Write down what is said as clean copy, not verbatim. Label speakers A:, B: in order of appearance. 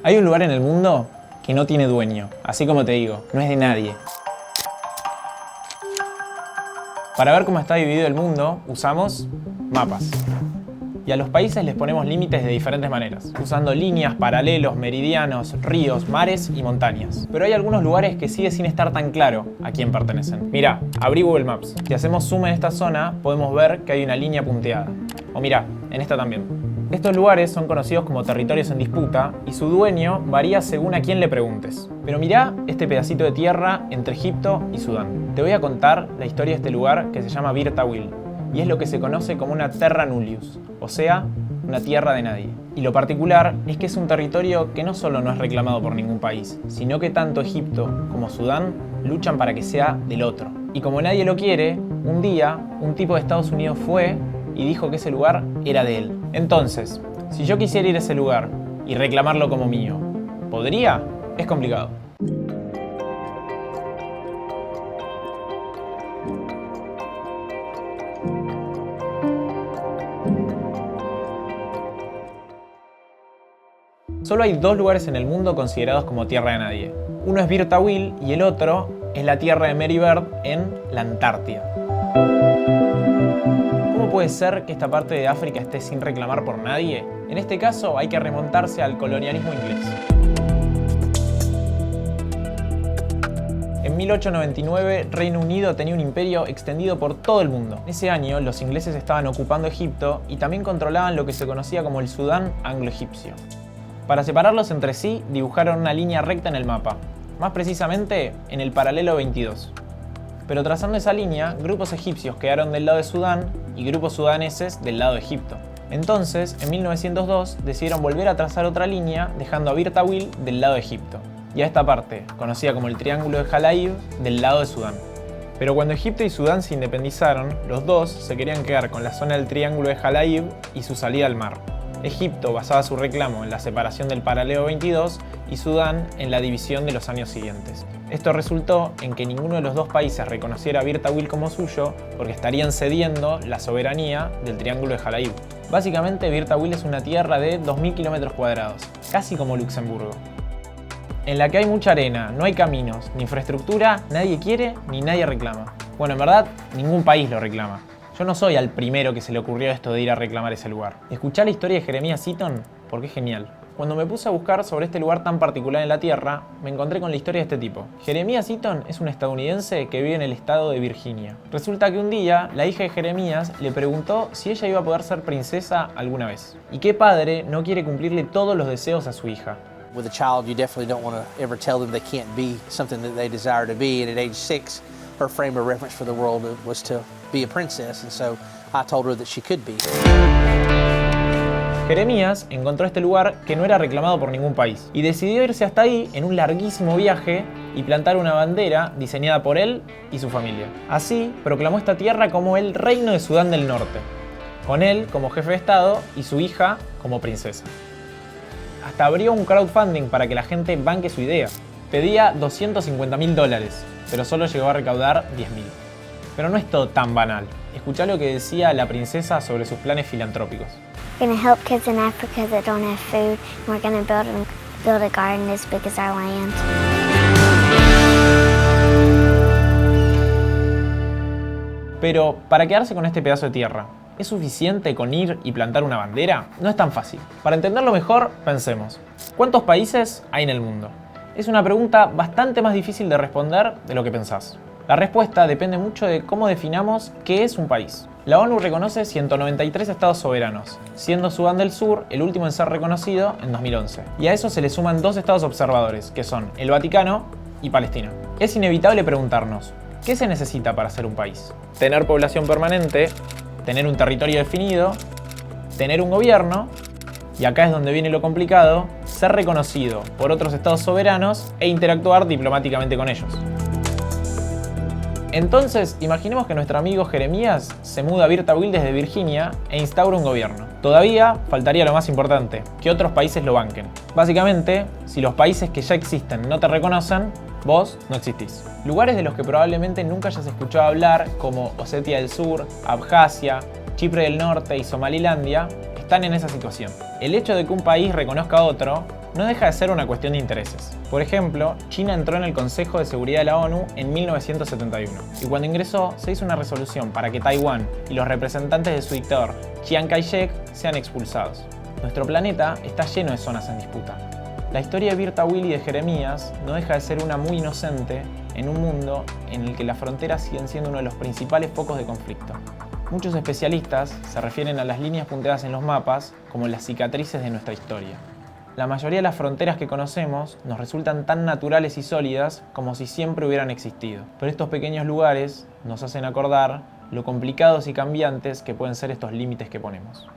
A: Hay un lugar en el mundo que no tiene dueño, así como te digo, no es de nadie. Para ver cómo está dividido el mundo, usamos mapas. Y a los países les ponemos límites de diferentes maneras, usando líneas, paralelos, meridianos, ríos, mares y montañas. Pero hay algunos lugares que sigue sin estar tan claro a quién pertenecen. Mirá, abrí Google Maps. Si hacemos zoom en esta zona, podemos ver que hay una línea punteada. O mirá, en esta también. Estos lugares son conocidos como territorios en disputa y su dueño varía según a quién le preguntes. Pero mirá este pedacito de tierra entre Egipto y Sudán. Te voy a contar la historia de este lugar que se llama Bir Tawil. Y es lo que se conoce como una terra nullius, o sea, una tierra de nadie. Y lo particular es que es un territorio que no solo no es reclamado por ningún país, sino que tanto Egipto como Sudán luchan para que sea del otro. Y como nadie lo quiere, un día un tipo de Estados Unidos fue y dijo que ese lugar era de él. Entonces, si yo quisiera ir a ese lugar y reclamarlo como mío, ¿podría? Es complicado. Solo hay dos lugares en el mundo considerados como tierra de nadie. Uno es Bir Tawil y el otro es la tierra de Mary Bird en la Antártida. ¿Cómo puede ser que esta parte de África esté sin reclamar por nadie? En este caso hay que remontarse al colonialismo inglés. En 1899, Reino Unido tenía un imperio extendido por todo el mundo. En ese año, los ingleses estaban ocupando Egipto y también controlaban lo que se conocía como el Sudán anglo-egipcio. Para separarlos entre sí, dibujaron una línea recta en el mapa, más precisamente en el paralelo 22. Pero trazando esa línea, grupos egipcios quedaron del lado de Sudán y grupos sudaneses del lado de Egipto. Entonces, en 1902, decidieron volver a trazar otra línea, dejando a Bir Tawil del lado de Egipto, y a esta parte, conocida como el Triángulo de Jalaib, del lado de Sudán. Pero cuando Egipto y Sudán se independizaron, los dos se querían quedar con la zona del Triángulo de Jalaib y su salida al mar. Egipto basaba su reclamo en la separación del paralelo 22 y Sudán en la división de los años siguientes. Esto resultó en que ninguno de los dos países reconociera a Bir Tawil como suyo porque estarían cediendo la soberanía del Triángulo de Jalaib. Básicamente, Bir Tawil es una tierra de 2.000 kilómetros cuadrados, casi como Luxemburgo, en la que hay mucha arena, no hay caminos, ni infraestructura, nadie quiere ni nadie reclama. Bueno, en verdad, ningún país lo reclama. Yo no soy al primero que se le ocurrió esto de ir a reclamar ese lugar. Escuchá la historia de Jeremías Eaton porque es genial. Cuando me puse a buscar sobre este lugar tan particular en la Tierra, me encontré con la historia de este tipo. Jeremías Eaton es un estadounidense que vive en el estado de Virginia. Resulta que un día, la hija de Jeremías le preguntó si ella iba a poder ser princesa alguna vez. ¿Y qué padre no quiere cumplirle todos los deseos a su hija?
B: With a child, you definitely don't want to ever tell them they can't be something that they desire to be. And at age 6, her frame of reference for the world was to be a princess, and so I told her that she could be.
A: Jeremías encontró este lugar que no era reclamado por ningún país y decidió irse hasta ahí en un larguísimo viaje y plantar una bandera diseñada por él y su familia. Así proclamó esta tierra como el Reino de Sudán del Norte, con él como jefe de estado y su hija como princesa. Hasta abrió un crowdfunding para que la gente banque su idea. Pedía $250.000, pero solo llegó a recaudar $10.000. Pero no es todo tan banal. Escuchá lo que decía la princesa sobre sus planes filantrópicos.
C: We're going to help kids in Africa that don't have food, and we're going to build a garden as big as our land.
A: Pero, para quedarse con este pedazo de tierra, ¿es suficiente con ir y plantar una bandera? No es tan fácil. Para entenderlo mejor, pensemos. ¿Cuántos países hay en el mundo? Es una pregunta bastante más difícil de responder de lo que pensás. La respuesta depende mucho de cómo definamos qué es un país. La ONU reconoce 193 estados soberanos, siendo Sudán del Sur el último en ser reconocido en 2011. Y a eso se le suman dos estados observadores, que son el Vaticano y Palestina. Es inevitable preguntarnos, ¿qué se necesita para ser un país? Tener población permanente, tener un territorio definido, tener un gobierno, y acá es donde viene lo complicado, ser reconocido por otros estados soberanos e interactuar diplomáticamente con ellos. Entonces, imaginemos que nuestro amigo Jeremías se muda a Bir Tawil desde Virginia e instaura un gobierno. Todavía faltaría lo más importante, que otros países lo banquen. Básicamente, si los países que ya existen no te reconocen, vos no existís. Lugares de los que probablemente nunca hayas escuchado hablar, como Osetia del Sur, Abjasia, Chipre del Norte y Somalilandia, están en esa situación. El hecho de que un país reconozca a otro no deja de ser una cuestión de intereses. Por ejemplo, China entró en el Consejo de Seguridad de la ONU en 1971 y cuando ingresó se hizo una resolución para que Taiwán y los representantes de su dictador Chiang Kai-shek sean expulsados. Nuestro planeta está lleno de zonas en disputa. La historia de Birta Will y de Jeremías no deja de ser una muy inocente en un mundo en el que las fronteras siguen siendo uno de los principales focos de conflicto. Muchos especialistas se refieren a las líneas punteadas en los mapas como las cicatrices de nuestra historia. La mayoría de las fronteras que conocemos nos resultan tan naturales y sólidas como si siempre hubieran existido. Pero estos pequeños lugares nos hacen acordar lo complicados y cambiantes que pueden ser estos límites que ponemos.